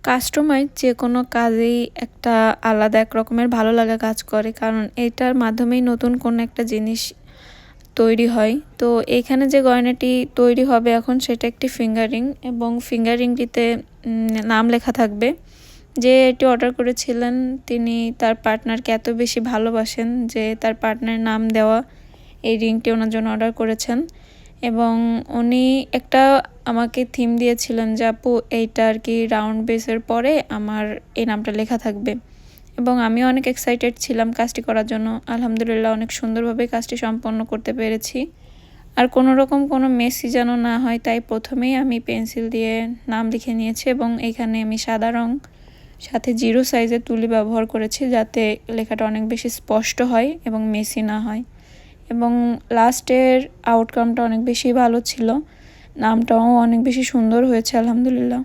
Customise যেকোনো কাজেই একটা আলাদা এক রকমের ভালো লাগা কাজ করে। কারণ এটার মাধ্যমেই নতুন কোনো একটা জিনিস তৈরি হয়। তো এইখানে যে গয়নাটি তৈরি হবে এখন সেটা একটি ফিঙ্গার রিং এবং ফিঙ্গার রিংটিতে নাম লেখা থাকবে। যে এটি অর্ডার করেছিলেন তিনি তার পার্টনারকে এত বেশি ভালোবাসেন যে তার পার্টনারের নাম দেওয়া এই রিংটি ওনার জন্য অর্ডার করেছেন। এবং উনি একটা আমাকে থিম দিয়েছিলেন যে আপু এইটা আর কি রাউন্ড বেসের পরে আমার এই নামটা লেখা থাকবে। এবং আমিও অনেক এক্সাইটেড ছিলাম কাজটি করার জন্য। আলহামদুলিল্লাহ অনেক সুন্দরভাবে কাজটি সম্পন্ন করতে পেরেছি। আর কোনো রকম কোনো মেসি যেন না হয় তাই প্রথমেই আমি পেন্সিল দিয়ে নাম লিখে নিয়েছি এবং এখানে আমি সাদা রং সাথে 0 সাইজের তুলি ব্যবহার করেছি যাতে লেখাটা অনেক বেশি স্পষ্ট হয় এবং মেসি না হয়। এবং লাস্টের আউটকামটা অনেক বেশি ভালো ছিল, নামটাও অনেক বেশি সুন্দর হয়েছে আলহামদুলিল্লাহ।